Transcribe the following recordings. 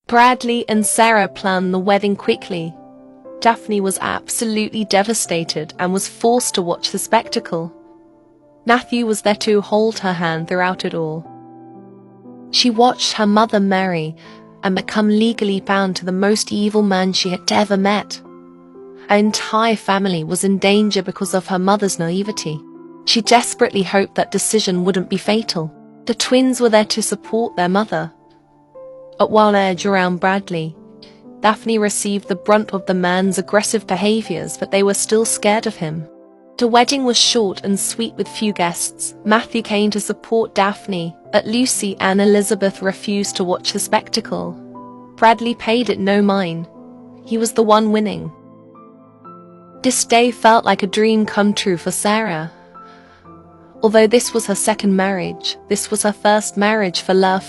Bradley and Sarah planned the wedding quickly. Daphne was absolutely devastated and was forced to watch the spectacle. Matthew was there to hold her hand throughout it all. She watched her mother marry and become legally bound to the most evil man she had ever met. Her entire family was in danger because of her mother's naivety. She desperately hoped that decision wouldn't be fatal. The twins were there to support their mother. At one edge around Bradley, Daphne received the brunt of the man's aggressive behaviors, but they were still scared of him. The wedding was short and sweet with few guests. Matthew came to support Daphne, but Lucy and Elizabeth refused to watch the spectacle. Bradley paid it no mind. He was the one winning. This day felt like a dream come true for Sarah. Although this was her second marriage, this was her first marriage for love.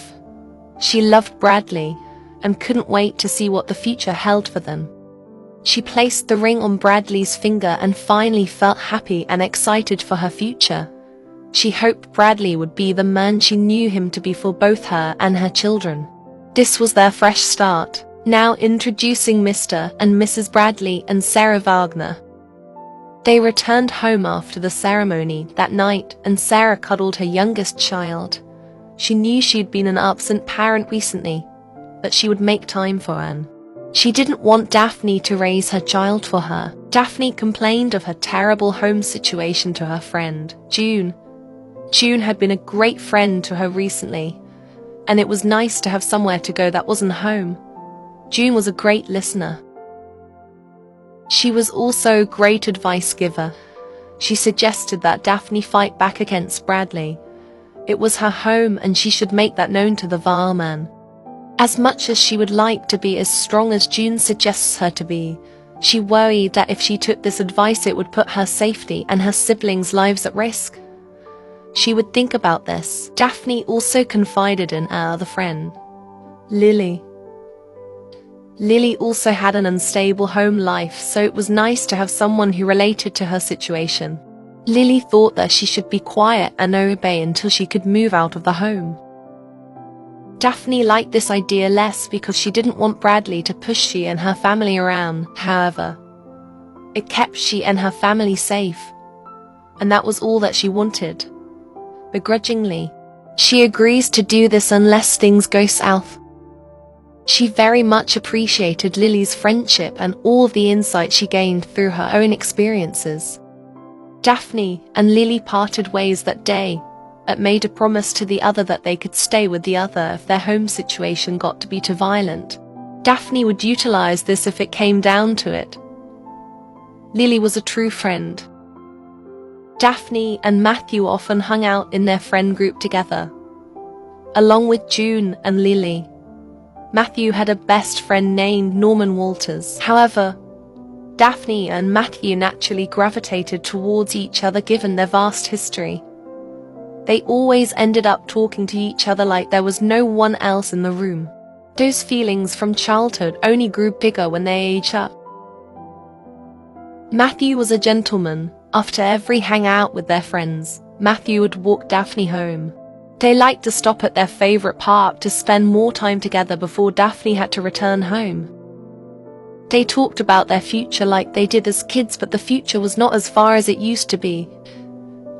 She loved Bradley and couldn't wait to see what the future held for them. She placed the ring on Bradley's finger and finally felt happy and excited for her future. She hoped Bradley would be the man she knew him to be for both her and her children. This was their fresh start. Now introducing Mr. and Mrs. Bradley and Sarah Wagner. They returned home after the ceremony that night, and Sarah cuddled her youngest child. She knew she'd been an absent parent recently, but she would make time for Anne. She didn't want Daphne to raise her child for her. Daphne complained of her terrible home situation to her friend, June. June had been a great friend to her recently, and it was nice to have somewhere to go that wasn't home. June was a great listener. She was also a great advice giver. She suggested that Daphne fight back against Bradley. It was her home and she should make that known to the vile man. As much as she would like to be as strong as June suggests her to be, she worried that if she took this advice it would put her safety and her siblings' lives at risk. She would think about this. Daphne also confided in her other friend, Lily. Lily also had an unstable home life, so it was nice to have someone who related to her situation. Lily thought that she should be quiet and obey until she could move out of the home. Daphne liked this idea less because she didn't want Bradley to push she and her family around. However, it kept she and her family safe, and that was all that she wanted. Begrudgingly, she agrees to do this unless things go south. She very much appreciated Lily's friendship and all of the insight she gained through her own experiences. Daphne and Lily parted ways that day, but made a promise to the other that they could stay with the other if their home situation got to be too violent. Daphne would utilize this if it came down to it. Lily was a true friend. Daphne and Matthew often hung out in their friend group together. Along with June and Lily, Matthew had a best friend named Norman Walters. However, Daphne and Matthew naturally gravitated towards each other given their vast history. They always ended up talking to each other like there was no one else in the room. Those feelings from childhood only grew bigger when they aged up. Matthew was a gentleman. After every hangout with their friends, Matthew would walk Daphne home. They liked to stop at their favorite park to spend more time together before Daphne had to return home. They talked about their future like they did as kids, but the future was not as far as it used to be.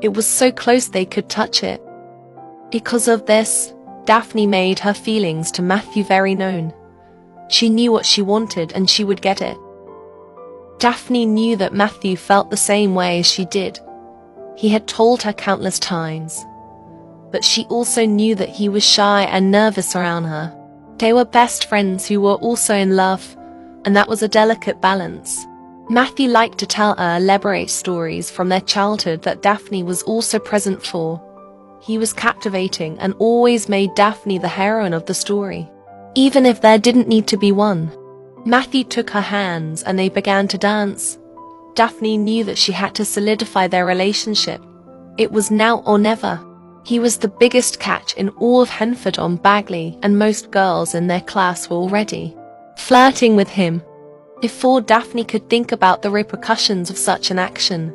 It was so close they could touch it. Because of this, Daphne made her feelings to Matthew very known. She knew what she wanted and she would get it. Daphne knew that Matthew felt the same way as she did. He had told her countless times. But she also knew that he was shy and nervous around her. They were best friends who were also in love, and that was a delicate balance. Matthew liked to tell her elaborate stories from their childhood that Daphne was also present for. He was captivating and always made Daphne the heroine of the story, even if there didn't need to be one. Matthew took her hands and they began to dance. Daphne knew that she had to solidify their relationship. It was now or never. He was the biggest catch in all of Henford on Bagley, and most girls in their class were already flirting with him. Before Daphne could think about the repercussions of such an action,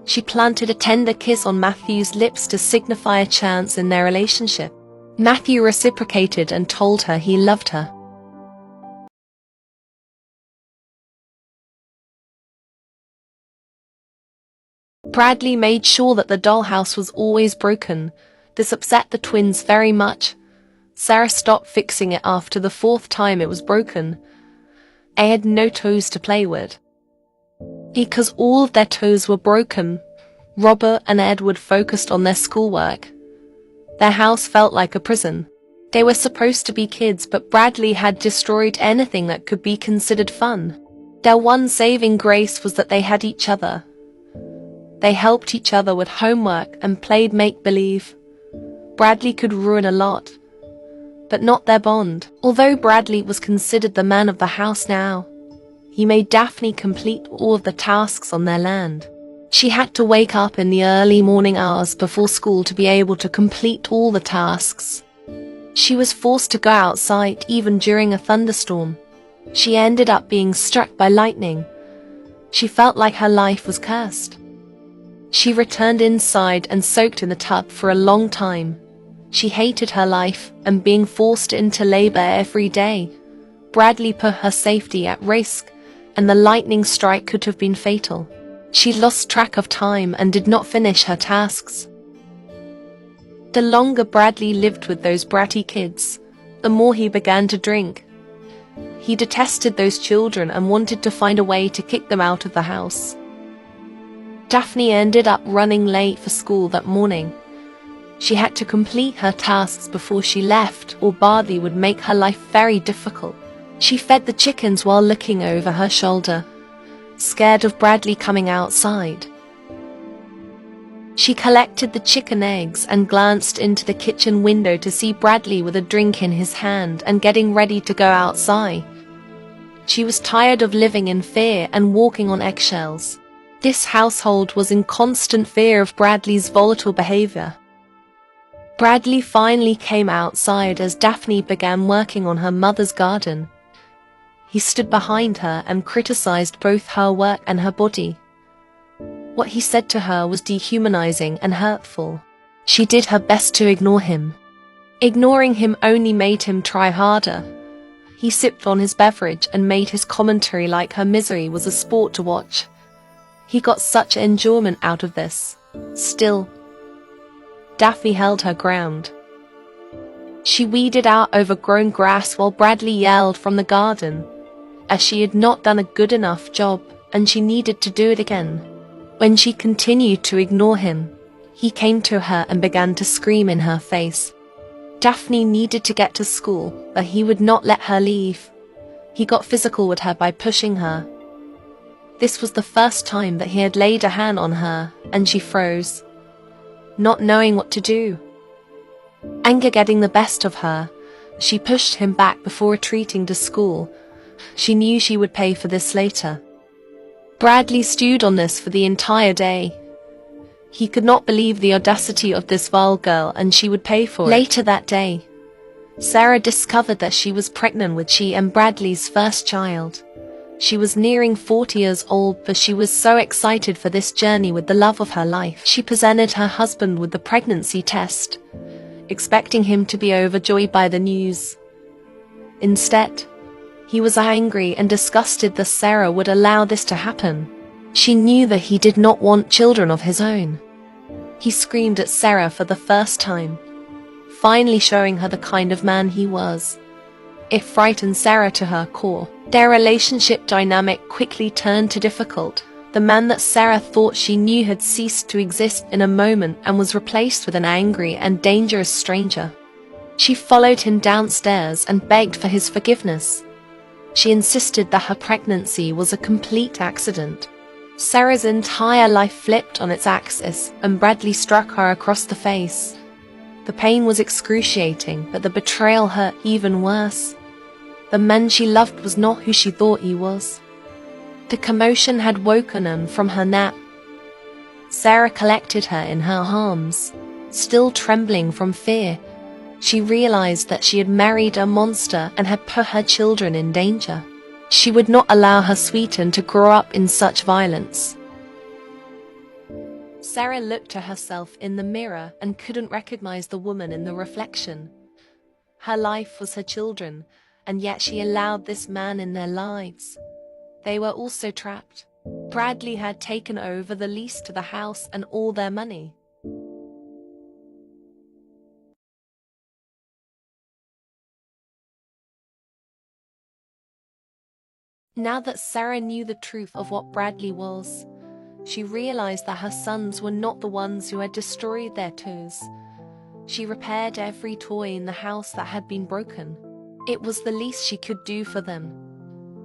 she planted a tender kiss on Matthew's lips to signify a chance in their relationship. Matthew reciprocated and told her he loved her. Bradley made sure that the dollhouse was always broken. This upset the twins very much. Sarah stopped fixing it after the fourth time it was broken. They had no toes to play with. Because all of their toes were broken, Robert and Edward focused on their schoolwork. Their house felt like a prison. They were supposed to be kids, but Bradley had destroyed anything that could be considered fun. Their one saving grace was that they had each other. They helped each other with homework and played make-believe. Bradley could ruin a lot, but not their bond. Although Bradley was considered the man of the house now, he made Daphne complete all of the tasks on their land. She had to wake up in the early morning hours before school to be able to complete all the tasks. She was forced to go outside even during a thunderstorm. She ended up being struck by lightning. She felt like her life was cursed. She returned inside and soaked in the tub for a long time. She hated her life and being forced into labor every day. Bradley put her safety at risk, and the lightning strike could have been fatal. She lost track of time and did not finish her tasks. The longer Bradley lived with those bratty kids, the more he began to drink. He detested those children and wanted to find a way to kick them out of the house. Daphne ended up running late for school that morning. She had to complete her tasks before she left, or Bradley would make her life very difficult. She fed the chickens while looking over her shoulder, scared of Bradley coming outside. She collected the chicken eggs and glanced into the kitchen window to see Bradley with a drink in his hand and getting ready to go outside. She was tired of living in fear and walking on eggshells. This household was in constant fear of Bradley's volatile behavior. Bradley finally came outside as Daphne began working on her mother's garden. He stood behind her and criticized both her work and her body. What he said to her was dehumanizing and hurtful. She did her best to ignore him. Ignoring him only made him try harder. He sipped on his beverage and made his commentary like her misery was a sport to watch. He got such enjoyment out of this. Still, Daphne held her ground. She weeded out overgrown grass while Bradley yelled from the garden, as she had not done a good enough job and she needed to do it again. When she continued to ignore him, he came to her and began to scream in her face. Daphne needed to get to school, but he would not let her leave. He got physical with her by pushing her. This was the first time that he had laid a hand on her, and she froze, not knowing what to do. Anger getting the best of her, she pushed him back before retreating to school. She knew she would pay for this later. Bradley stewed on this for the entire day. He could not believe the audacity of this vile girl, and she would pay for it. Later that day, Sarah discovered that she was pregnant with she and Bradley's first child. She was nearing 40 years old, but she was so excited for this journey with the love of her life. She presented her husband with the pregnancy test, expecting him to be overjoyed by the news. Instead, he was angry and disgusted that Sarah would allow this to happen. She knew that he did not want children of his own. He screamed at Sarah for the first time, finally showing her the kind of man he was. It frightened Sarah to her core. Their relationship dynamic quickly turned to difficult. The man that Sarah thought she knew had ceased to exist in a moment and was replaced with an angry and dangerous stranger. She followed him downstairs and begged for his forgiveness. She insisted that her pregnancy was a complete accident. Sarah's entire life flipped on its axis, and Bradley struck her across the face. The pain was excruciating, but the betrayal hurt even worse. The man she loved was not who she thought he was. The commotion had woken her from her nap. Sarah collected her in her arms, still trembling from fear. She realized that she had married a monster and had put her children in danger. She would not allow her sweetheart to grow up in such violence. Sarah looked at herself in the mirror and couldn't recognize the woman in the reflection. Her life was her children, and yet she allowed this man in their lives. They were also trapped. Bradley had taken over the lease to the house and all their money. Now that Sarah knew the truth of what Bradley was, she realized that her sons were not the ones who had destroyed their toys. She repaired every toy in the house that had been broken. It was the least she could do for them.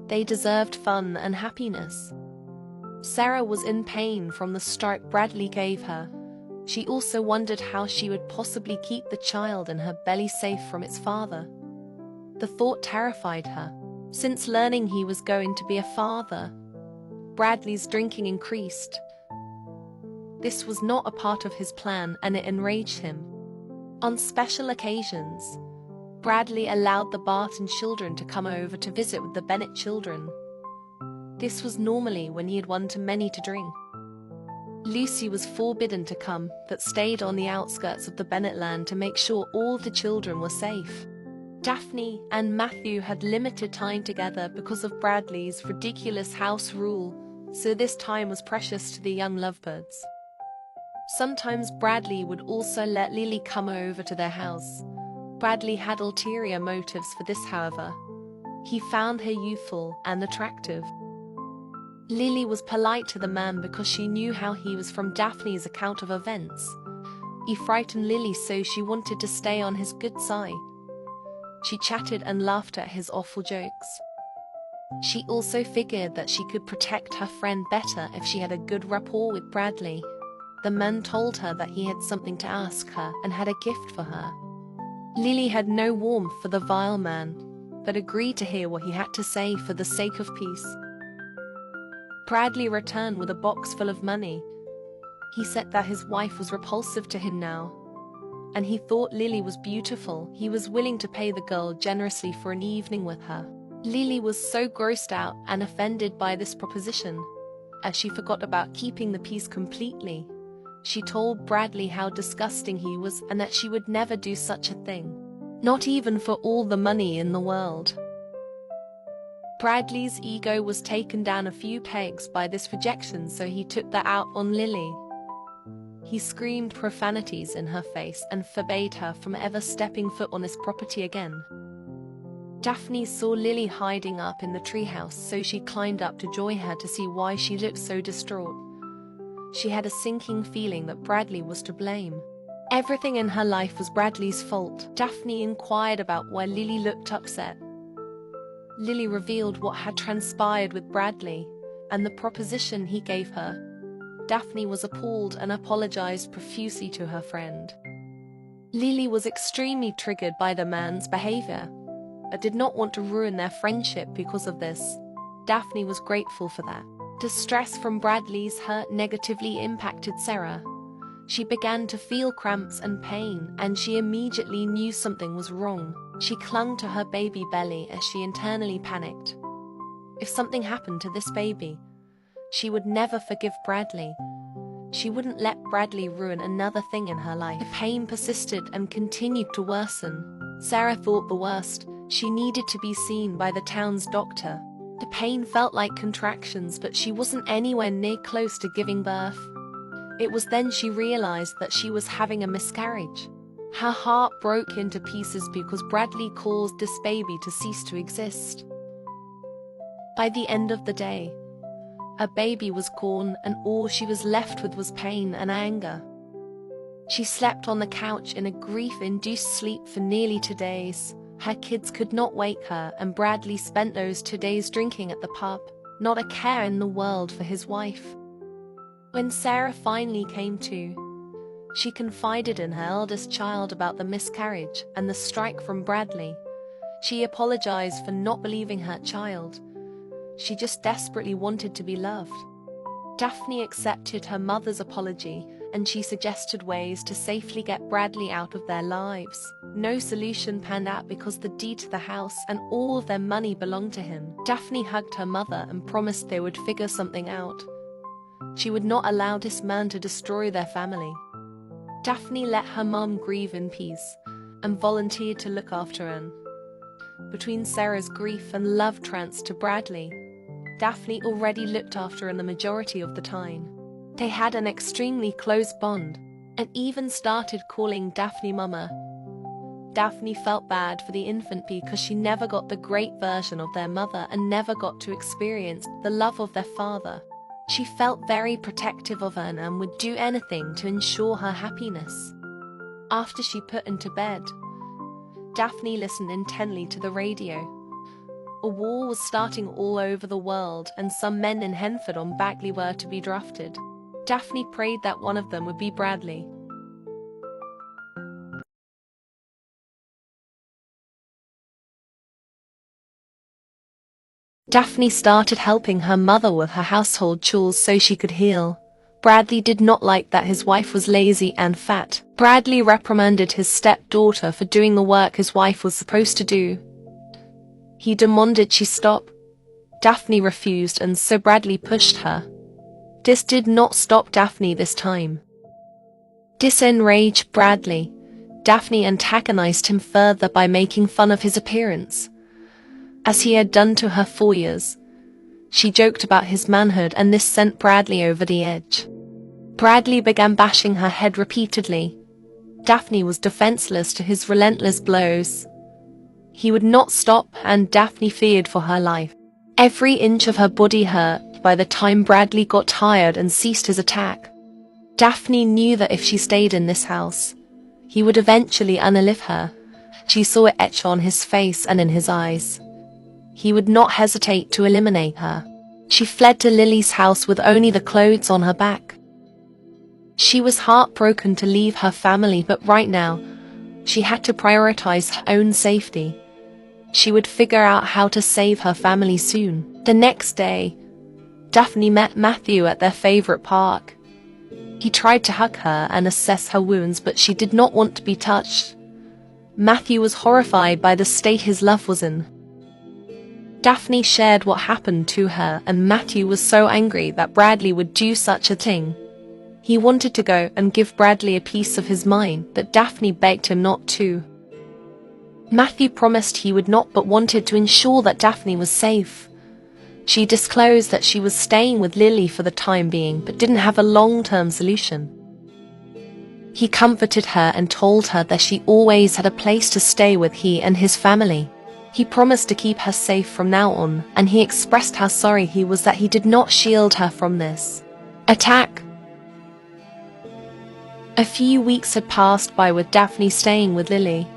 They deserved fun and happiness. Sarah was in pain from the strike Bradley gave her. She also wondered how she would possibly keep the child in her belly safe from its father. The thought terrified her. Since learning he was going to be a father, Bradley's drinking increased. This was not a part of his plan, and it enraged him. On special occasions, Bradley allowed the Barton children to come over to visit with the Bennett children. This was normally when he had one too many to drink. Lucy was forbidden to come, but stayed on the outskirts of the Bennett land to make sure all the children were safe. Daphne and Matthew had limited time together because of Bradley's ridiculous house rule, so this time was precious to the young lovebirds. Sometimes Bradley would also let Lily come over to their house. Bradley had ulterior motives for this, however. He found her youthful and attractive. Lily was polite to the man because she knew how he was from Daphne's account of events. He frightened Lily, so she wanted to stay on his good side. She chatted and laughed at his awful jokes. She also figured that she could protect her friend better if she had a good rapport with Bradley. The man told her that he had something to ask her and had a gift for her. Lily had no warmth for the vile man, but agreed to hear what he had to say for the sake of peace. Bradley returned with a box full of money. He said that his wife was repulsive to him now, and he thought Lily was beautiful. He was willing to pay the girl generously for an evening with her. Lily was so grossed out and offended by this proposition, as she forgot about keeping the peace completely. She told Bradley how disgusting he was and that she would never do such a thing, not even for all the money in the world. Bradley's ego was taken down a few pegs by this rejection, so he took that out on Lily. He screamed profanities in her face and forbade her from ever stepping foot on his property again. Daphne saw Lily hiding up in the treehouse, so she climbed up to join her to see why she looked so distraught. She had a sinking feeling that Bradley was to blame. Everything in her life was Bradley's fault. Daphne inquired about why Lily looked upset. Lily revealed what had transpired with Bradley and the proposition he gave her. Daphne was appalled and apologized profusely to her friend. Lily was extremely triggered by the man's behavior, but did not want to ruin their friendship because of this. Daphne was grateful for that. Distress from Bradley's hurt negatively impacted Sarah. She began to feel cramps and pain, and she immediately knew something was wrong. She clung to her baby belly as she internally panicked. If something happened to this baby, she would never forgive Bradley. She wouldn't let Bradley ruin another thing in her life. The pain persisted and continued to worsen. Sarah thought the worst. She needed to be seen by the town's doctor. The pain felt like contractions, but she wasn't anywhere near close to giving birth. It was then she realized that she was having a miscarriage. Her heart broke into pieces because Bradley caused this baby to cease to exist. By the end of the day, a baby was born, and all she was left with was pain and anger. She slept on the couch in a grief-induced sleep for nearly 2 days. Her kids could not wake her, and Bradley spent those 2 days drinking at the pub, not a care in the world for his wife. When Sarah finally came to, she confided in her eldest child about the miscarriage and the strike from Bradley. She apologized for not believing her child. She just desperately wanted to be loved. Daphne accepted her mother's apology, and she suggested ways to safely get Bradley out of their lives. No solution panned out because the deed to the house and all of their money belonged to him. Daphne hugged her mother and promised they would figure something out. She would not allow this man to destroy their family. Daphne let her mom grieve in peace and volunteered to look after her. Between Sarah's grief and love trance to Bradley, Daphne already looked after in the majority of the time. They had an extremely close bond, and even started calling Daphne Mama. Daphne felt bad for the infant because she never got the great version of their mother and never got to experience the love of their father. She felt very protective of her and would do anything to ensure her happiness. After she put into bed, Daphne listened intently to the radio. A war was starting all over the world, and some men in Henford on Bagley were to be drafted. Daphne prayed that one of them would be Bradley. Daphne started helping her mother with her household chores so she could heal. Bradley did not like that his wife was lazy and fat. Bradley reprimanded his stepdaughter for doing the work his wife was supposed to do. He demanded she stop. Daphne refused, and so Bradley pushed her. This did not stop Daphne this time. This enraged Bradley. Daphne antagonized him further by making fun of his appearance, as he had done to her for years. She joked about his manhood, and this sent Bradley over the edge. Bradley began bashing her head repeatedly. Daphne was defenseless to his relentless blows. He would not stop, and Daphne feared for her life. Every inch of her body hurt by the time Bradley got tired and ceased his attack. Daphne knew that if she stayed in this house, he would eventually unalive her. She saw it etched on his face and in his eyes. He would not hesitate to eliminate her. She fled to Lily's house with only the clothes on her back. She was heartbroken to leave her family, but right now, she had to prioritize her own safety. She would figure out how to save her family soon. The next day, Daphne met Matthew at their favorite park. He tried to hug her and assess her wounds, but she did not want to be touched. Matthew was horrified by the state his love was in. Daphne shared what happened to her, and Matthew was so angry that Bradley would do such a thing. He wanted to go and give Bradley a piece of his mind, but Daphne begged him not to. Matthew promised he would not, but wanted to ensure that Daphne was safe. She disclosed that she was staying with Lily for the time being, but didn't have a long-term solution. He comforted her and told her that she always had a place to stay with he and his family. He promised to keep her safe from now on, and he expressed how sorry he was that he did not shield her from this attack. A few weeks had passed by with Daphne staying with Lily.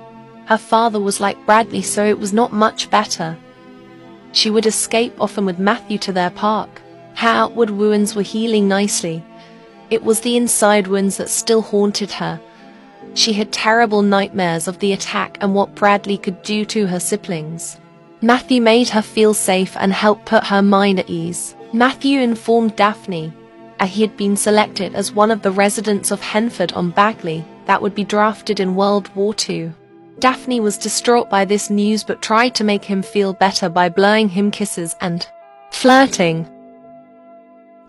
Her father was like Bradley, so it was not much better. She would escape often with Matthew to their park. Her outward wounds were healing nicely. It was the inside wounds that still haunted her. She had terrible nightmares of the attack and what Bradley could do to her siblings. Matthew made her feel safe and helped put her mind at ease. Matthew informed Daphne he had been selected as one of the residents of Henford on Bagley that would be drafted in World War II. Daphne was distraught by this news, but tried to make him feel better by blowing him kisses and flirting.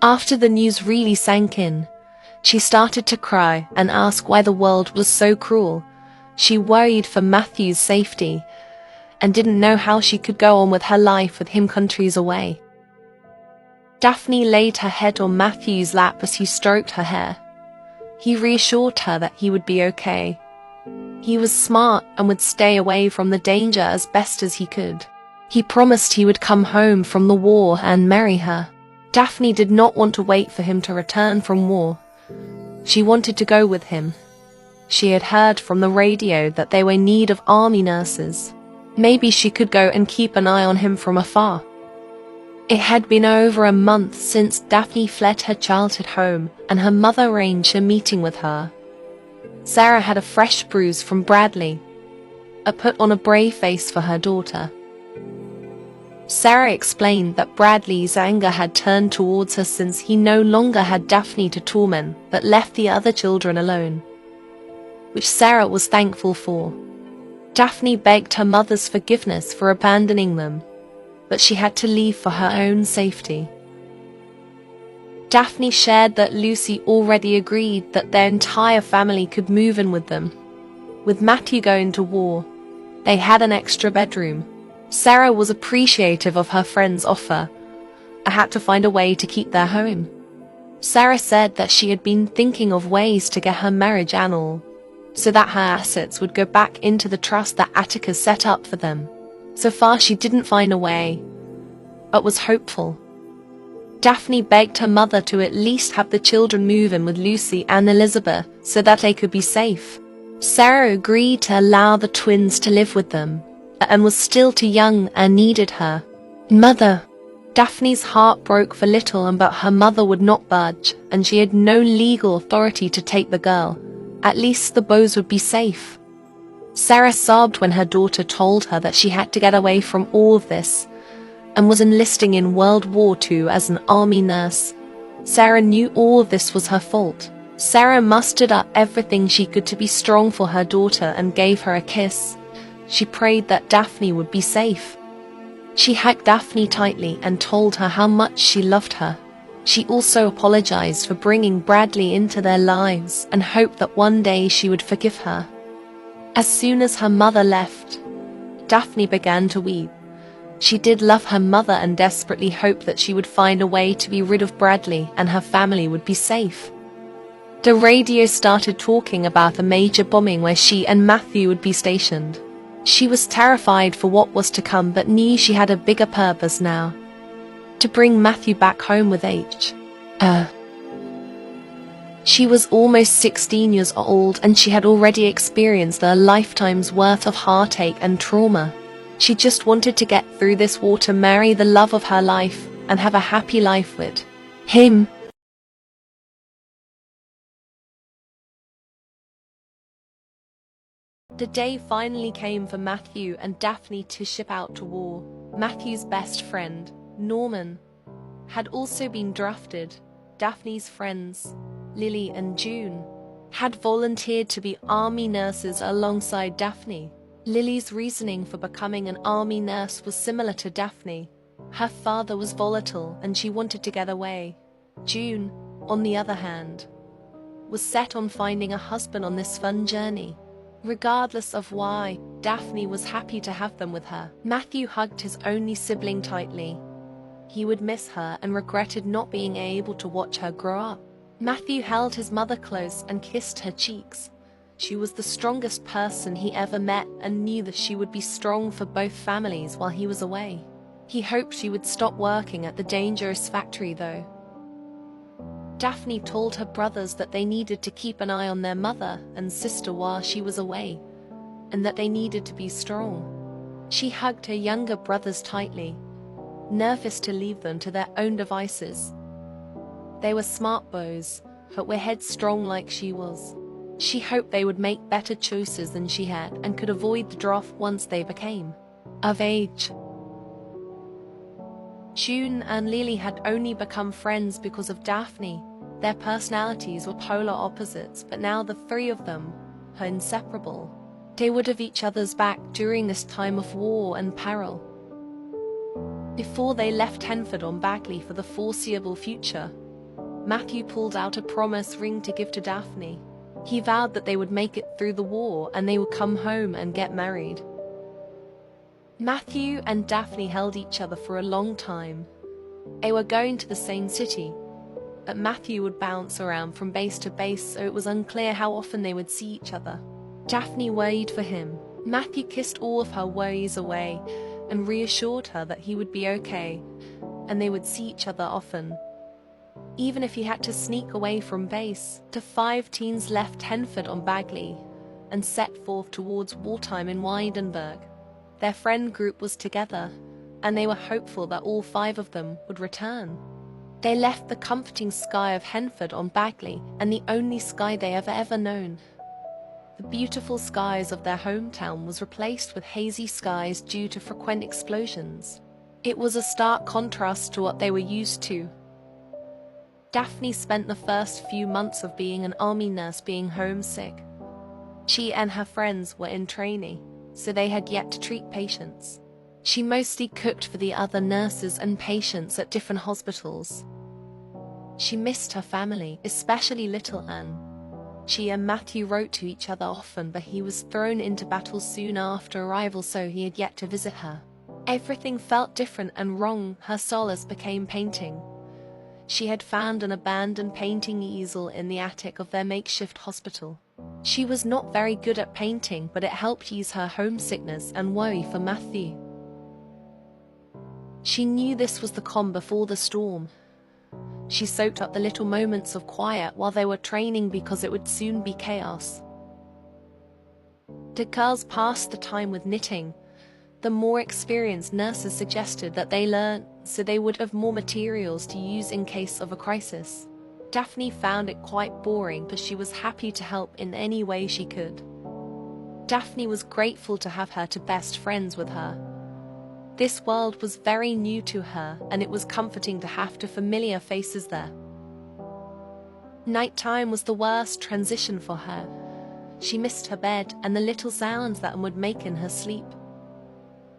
After the news really sank in, she started to cry and ask why the world was so cruel. She worried for Matthew's safety and didn't know how she could go on with her life with him countries away. Daphne laid her head on Matthew's lap as he stroked her hair. He reassured her that he would be okay. He was smart and would stay away from the danger as best as he could. He promised he would come home from the war and marry her. Daphne did not want to wait for him to return from war. She wanted to go with him. She had heard from the radio that they were in need of army nurses. Maybe she could go and keep an eye on him from afar. It had been over a month since Daphne fled her childhood home, and her mother arranged a meeting with her. Sarah had a fresh bruise from Bradley, put on a brave face for her daughter. Sarah explained that Bradley's anger had turned towards her since he no longer had Daphne to torment, but left the other children alone, which Sarah was thankful for. Daphne begged her mother's forgiveness for abandoning them, but she had to leave for her own safety. Daphne shared that Lucy already agreed that their entire family could move in with them. With Matthew going to war, they had an extra bedroom. Sarah was appreciative of her friend's offer, I had to find a way to keep their home. Sarah said that she had been thinking of ways to get her marriage annulled, so that her assets would go back into the trust that Atticus set up for them. So far she didn't find a way, but was hopeful. Daphne begged her mother to at least have the children move in with Lucy and Elizabeth so that they could be safe. Sarah agreed to allow the twins to live with them, and was still too young and needed her. Mother. Daphne's heart broke for little, but her mother would not budge, and she had no legal authority to take the girl. At least the Bows would be safe. Sarah sobbed when her daughter told her that she had to get away from all of this, and was enlisting in World War II as an army nurse. Sarah knew all of this was her fault. Sarah mustered up everything she could to be strong for her daughter and gave her a kiss. She prayed that Daphne would be safe. She hugged Daphne tightly and told her how much she loved her. She also apologized for bringing Bradley into their lives and hoped that one day she would forgive her. As soon as her mother left, Daphne began to weep. She did love her mother and desperately hoped that she would find a way to be rid of Bradley and her family would be safe. The radio started talking about a major bombing where she and Matthew would be stationed. She was terrified for what was to come but knew she had a bigger purpose now. To bring Matthew back home with H. She was almost 16 years old and she had already experienced a lifetime's worth of heartache and trauma. She just wanted to get through this war to marry the love of her life and have a happy life with him. The day finally came for Matthew and Daphne to ship out to war. Matthew's best friend, Norman, had also been drafted. Daphne's friends, Lily and June, had volunteered to be army nurses alongside Daphne. Lily's reasoning for becoming an army nurse was similar to Daphne. Her father was volatile and she wanted to get away. June, on the other hand, was set on finding a husband on this fun journey. Regardless of why, Daphne was happy to have them with her. Matthew hugged his only sibling tightly. He would miss her and regretted not being able to watch her grow up. Matthew held his mother close and kissed her cheeks. She was the strongest person he ever met and knew that she would be strong for both families while he was away. He hoped she would stop working at the dangerous factory though. Daphne told her brothers that they needed to keep an eye on their mother and sister while she was away, and that they needed to be strong. She hugged her younger brothers tightly, nervous to leave them to their own devices. They were smart boys, but were headstrong like she was. She hoped they would make better choices than she had and could avoid the draft once they became of age. June and Lily had only become friends because of Daphne. Their personalities were polar opposites, but now the three of them are inseparable. They would have each other's back during this time of war and peril. Before they left Henford on Bagley for the foreseeable future, Matthew pulled out a promise ring to give to Daphne. He vowed that they would make it through the war and they would come home and get married. Matthew and Daphne held each other for a long time. They were going to the same city, but Matthew would bounce around from base to base, so it was unclear how often they would see each other. Daphne worried for him. Matthew kissed all of her worries away and reassured her that he would be okay, and they would see each other often. Even if he had to sneak away from base, the 5 teens left Henford on Bagley and set forth towards wartime in Weidenberg. Their friend group was together, and they were hopeful that all 5 of them would return. They left the comforting sky of Henford on Bagley and the only sky they have ever known. The beautiful skies of their hometown was replaced with hazy skies due to frequent explosions. It was a stark contrast to what they were used to. Daphne spent the first few months of being an army nurse being homesick. She and her friends were in training, so they had yet to treat patients. She mostly cooked for the other nurses and patients at different hospitals. She missed her family, especially little Anne. She and Matthew wrote to each other often, but he was thrown into battle soon after arrival, so he had yet to visit her. Everything felt different and wrong. Her solace became painting. She had found an abandoned painting easel in the attic of their makeshift hospital. She was not very good at painting, but it helped ease her homesickness and worry for Matthew. She knew this was the calm before the storm. She soaked up the little moments of quiet while they were training, because it would soon be chaos. The girls passed the time with knitting. The more experienced nurses suggested that they learn so they would have more materials to use in case of a crisis. Daphne found it quite boring, but she was happy to help in any way she could. Daphne was grateful to have her two best friends with her. This world was very new to her, and it was comforting to have two familiar faces there. Nighttime was the worst transition for her. She missed her bed and the little sounds that would make in her sleep.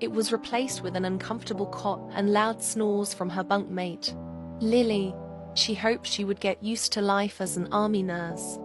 It was replaced with an uncomfortable cot and loud snores from her bunkmate, Lily. She hoped she would get used to life as an army nurse.